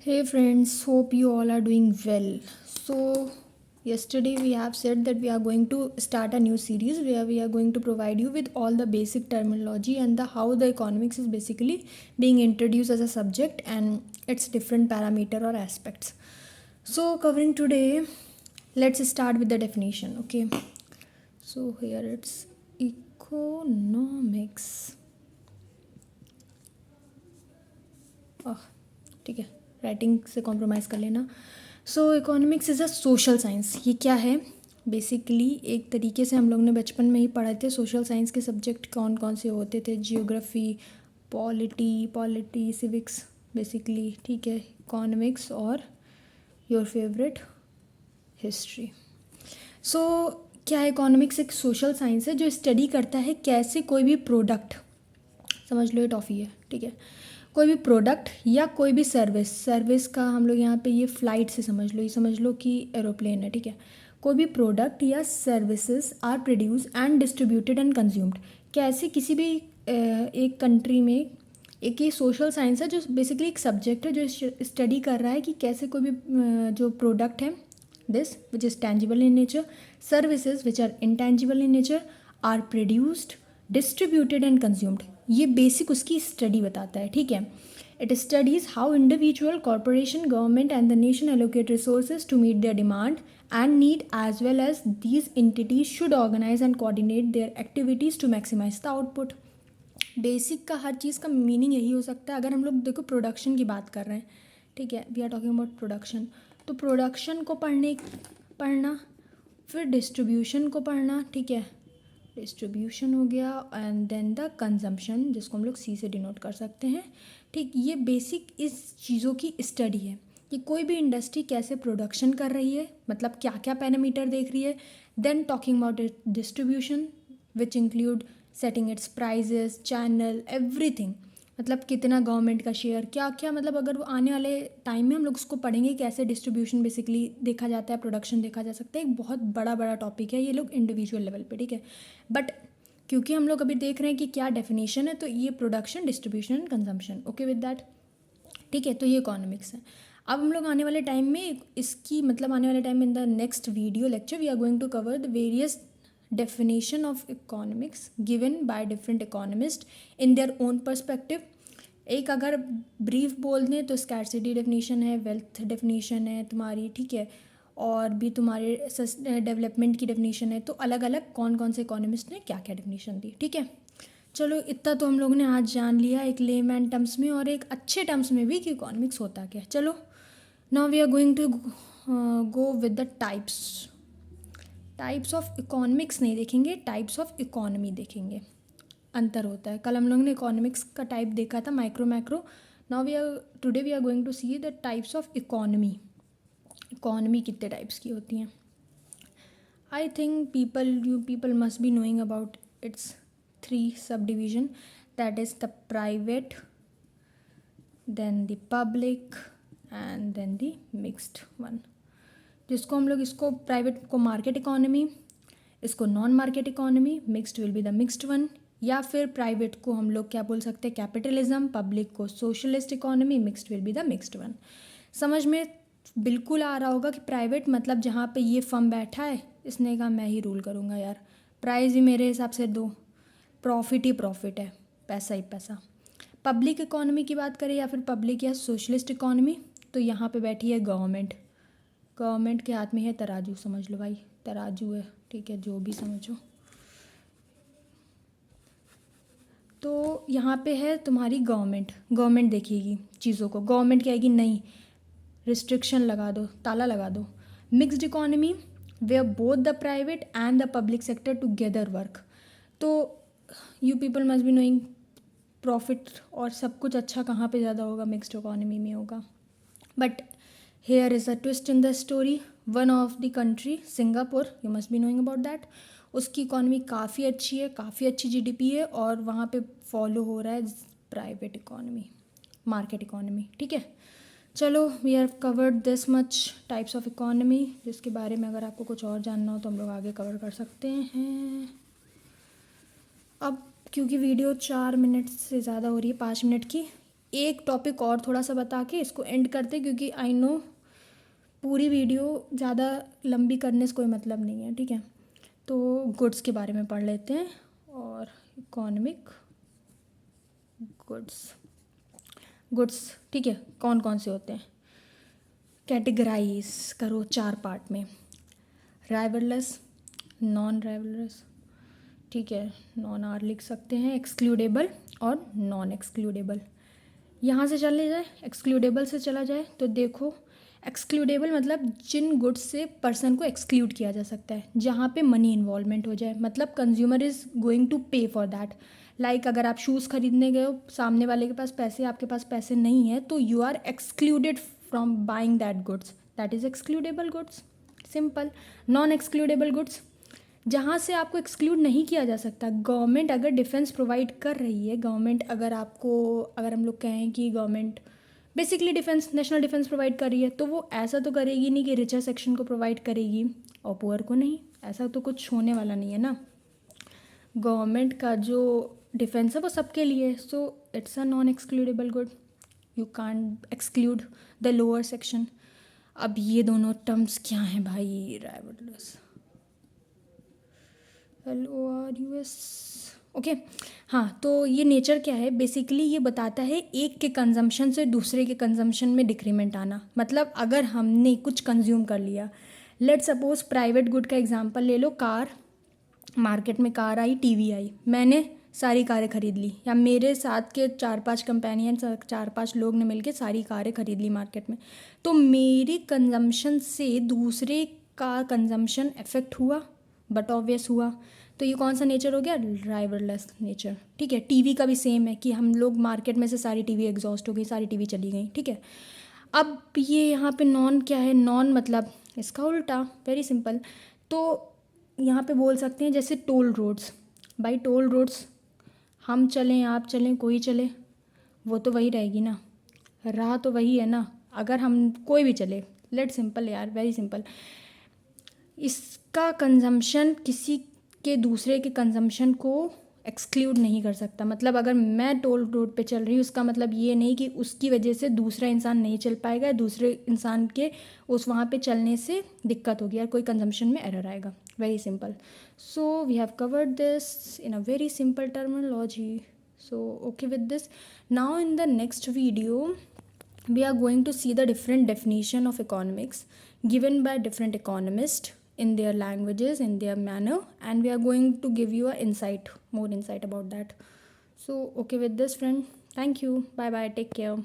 Hey friends, hope you all are doing well. So, yesterday we have said that we are going to start a new series where we are going to provide you with all the basic terminology and the how the economics is basically being introduced as a subject and its different parameter or aspects. So, covering today, let's start with the definition. Okay. So, here it's economics. ठीक है, writing से compromise कर लेना. So economics is a social science. ये क्या है? Basically एक तरीके से हम लोग ने बचपन में ही पढ़े थे सोशल साइंस के सब्जेक्ट कौन कौन से होते थे. जियोग्राफी, पॉलिटी, सिविक्स बेसिकली, ठीक है, इकोनॉमिक्स और योर फेवरेट हिस्ट्री. सो क्या है? इकोनॉमिक्स एक सोशल साइंस है जो स्टडी करता है कैसे कोई भी प्रोडक्ट, समझ लो ये टॉफ़ी है, ठीक है, कोई भी प्रोडक्ट या कोई भी सर्विस का हम लोग यहाँ पे ये फ़्लाइट से समझ लो, ये समझ लो कि एरोप्लेन है, ठीक है. कोई भी प्रोडक्ट या services are produce and distributed and consumed. कैसे किसी भी एक कंट्री में, एक ये सोशल साइंस है जो बेसिकली एक सब्जेक्ट है जो स्टडी कर रहा है कि कैसे कोई भी जो प्रोडक्ट है, this which is tangible in nature, services which are intangible in nature, are produced, distributed and consumed. ये बेसिक उसकी स्टडी बताता है, ठीक है. It studies how individual, corporation, government and the nation allocate resources to meet their demand and need as well as these entities should organise and coordinate their activities to maximise the output. Basic का हर चीज़ का meaning यही हो सकता है. अगर हम लोग देखो प्रोडक्शन की बात कर रहे हैं, ठीक है, we are talking about production, तो प्रोडक्शन को पढ़ना, फिर डिस्ट्रीब्यूशन को पढ़ना, ठीक है, डिस्ट्रीब्यूशन हो गया, एंड देन द कंजम्पशन जिसको हम लोग सी से डिनोट कर सकते हैं, ठीक. ये बेसिक इस चीज़ों की स्टडी है कि कोई भी इंडस्ट्री कैसे प्रोडक्शन कर रही है, मतलब क्या क्या पैरामीटर देख रही है. Then talking about it distribution which include setting its prices, channel, everything, मतलब कितना गवर्नमेंट का शेयर, क्या क्या, मतलब अगर वो आने वाले टाइम में हम लोग उसको पढ़ेंगे कैसे डिस्ट्रीब्यूशन बेसिकली देखा जाता है, प्रोडक्शन देखा जा सकता है. एक बहुत बड़ा बड़ा टॉपिक है ये लोग इंडिविजुअल लेवल पे, ठीक है. बट क्योंकि हम लोग अभी देख रहे हैं कि क्या डेफिनेशन है, तो ये production, distribution and consumption, okay with that, ठीक है. तो ये इकोनॉमिक्स है. अब हम लोग आने वाले टाइम में इसकी, मतलब आने वाले टाइम में in the next video lecture we are going to cover the various definition of economics given by different economists in their own perspective. एक अगर ब्रीफ बोल दें तो स्कैर्सिटी डेफिनेशन है, वेल्थ डेफिनेशन है तुम्हारी, ठीक है, और भी तुम्हारे डेवलपमेंट की डेफिनेशन है. तो अलग अलग कौन कौन से इकोनॉमिस्ट ने क्या क्या डेफिनेशन दी, ठीक है. चलो इतना तो हम लोगों ने आज जान लिया एक लेमैन टर्म्स में और एक अच्छे टर्म्स में भी कि इकोनॉमिक्स होता क्या. चलो now we are going to go with the types of economics नहीं देखेंगे, टाइप्स ऑफ इकोनॉमी देखेंगे. अंतर होता है. कल हम लोग ने इकोनॉमिक्स का टाइप देखा था, micro macro. Now today we are going to see the types of economy. Economy कितने टाइप्स की होती हैं? I think you people must be knowing about its 3 subdivision, that is the private, then the public and then the mixed one. जिसको हम लोग, इसको private को market economy, इसको non market economy, mixed will be the mixed one. या फिर private को हम लोग क्या बोल सकते हैं, कैपिटलिज्म, पब्लिक को socialist economy, mixed will be the mixed one. समझ में बिल्कुल आ रहा होगा कि प्राइवेट मतलब जहाँ पे ये फर्म बैठा है, इसने कहा मैं ही रूल करूँगा यार, प्राइस ही मेरे हिसाब से दो, प्रॉफिट ही प्रॉफिट है, पैसा ही पैसा. पब्लिक इकोनॉमी की बात करें या फिर पब्लिक या सोशलिस्ट इकोनॉमी, तो यहाँ पे बैठी है गवर्नमेंट. गवर्नमेंट के हाथ में है तराजू, समझ लो भाई, तराजू है, ठीक है, जो भी समझो. तो यहाँ पे है तुम्हारी गवर्नमेंट देखेगी चीज़ों को. गवर्नमेंट कहेगी नहीं, रिस्ट्रिक्शन लगा दो, ताला लगा दो. Mixed economy where both the private and the public sector together work. तो you people must be knowing profit और सब कुछ अच्छा कहाँ पे ज़्यादा होगा, मिक्स्ड इकोनॉमी में होगा. But here is a twist in the story. One of the country, Singapore, you must be knowing about that. उसकी इकॉनमी काफ़ी अच्छी है, काफ़ी अच्छी जीडीपी है, और वहाँ पे फॉलो हो रहा है प्राइवेट इकोनॉमी, मार्केट इकोनॉमी, ठीक है. चलो we have covered this much types of economy, जिसके बारे में अगर आपको कुछ और जानना हो तो हम लोग आगे कवर कर सकते हैं. अब क्योंकि वीडियो 4 मिनट से ज़्यादा हो रही है, 5 मिनट की, एक टॉपिक और थोड़ा सा बता के इसको एंड करते, क्योंकि आई नो पूरी वीडियो ज़्यादा लंबी करने से कोई मतलब नहीं है, ठीक है। तो गुड्स के बारे में पढ़ लेते हैं, और इकोनॉमिक गुड्स, ठीक है, कौन कौन से होते हैं, कैटेगराइज करो 4 पार्ट में, राइवलरस, नॉन राइवलरस, ठीक है, नॉन आर लिख सकते हैं, एक्सक्लूडेबल और नॉन एक्सक्लूडेबल। यहाँ से चले जाए, एक्सक्लूडेबल से चला जाए तो देखो, एक्सक्लूडेबल मतलब जिन गुड्स से पर्सन को एक्सक्लूड किया जा सकता है, जहाँ पे मनी इन्वॉल्वमेंट हो जाए, मतलब कंज्यूमर इज़ गोइंग टू पे फॉर दैट। लाइक अगर आप शूज़ खरीदने गए हो, सामने वाले के पास पैसे, आपके पास पैसे नहीं है, तो you are excluded from buying that goods, that is excludable goods, simple. Non excludable goods, जहाँ से आपको एक्सक्लूड नहीं किया जा सकता, गवर्नमेंट अगर डिफेंस प्रोवाइड कर रही है, गवर्नमेंट अगर आपको, अगर हम लोग कहें कि government basically defence, national defence provide कर रही है, तो वो ऐसा तो करेगी नहीं कि रिचर सेक्शन को प्रोवाइड करेगी और पुअर को नहीं, ऐसा तो कुछ होने वाला नहीं है ना। गवर्नमेंट का जो डिफेंस है वो सबके लिए, so it's a non excludable good, you can't exclude the lower section. अब ये दोनों टर्म्स क्या हैं भाई, राइवलरस, LORUS, ओके। हाँ, तो ये नेचर क्या है, बेसिकली ये बताता है एक के कंजम्पशन से दूसरे के कंजम्पशन में डिक्रीमेंट आना। मतलब अगर हमने कुछ कंज्यूम कर लिया, लेट सपोज प्राइवेट गुड का एग्जांपल ले लो, कार, मार्केट में कार आई, टीवी आई, मैंने सारी कारें खरीद ली, या मेरे साथ के 4-5 कंपेनियन, 4-5 लोग ने मिलके सारी कारें खरीद ली मार्केट में, तो मेरी कंजम्पशन से दूसरे का कंजम्पशन इफेक्ट हुआ, बट ऑब्वियस हुआ। तो ये कौन सा नेचर हो गया, राइवलरस नेचर, ठीक है। टीवी का भी सेम है कि हम लोग मार्केट में से सारी टीवी एग्जॉस्ट हो गई, सारी टीवी चली गई, ठीक है। अब ये यहाँ पे नॉन क्या है, नॉन मतलब इसका उल्टा, वेरी सिंपल। तो यहाँ पे बोल सकते हैं जैसे टोल रोड्स, भाई टोल रोड्स हम चलें, आप चलें, कोई चले, वो तो वही रहेगी ना, राह तो वही है ना, अगर हम कोई भी चले, लेट सिंपल यार, वेरी सिंपल। इसका कंजम्पशन किसी के दूसरे के कंजम्पशन को एक्सक्लूड नहीं कर सकता। मतलब अगर मैं टोल रोड पे चल रही हूँ, उसका मतलब ये नहीं कि उसकी वजह से दूसरा इंसान नहीं चल पाएगा, दूसरे इंसान के उस वहाँ पे चलने से दिक्कत होगी या कोई कंजम्पशन में एरर आएगा, very simple. So we have covered this in a very simple terminology, so okay with this. Now in the next video we are going to see the different definition of economics given by different economists in their languages, in their manner, and we are going to give you a insight, more insight about that. So okay with this friend, thank you, bye bye, take care.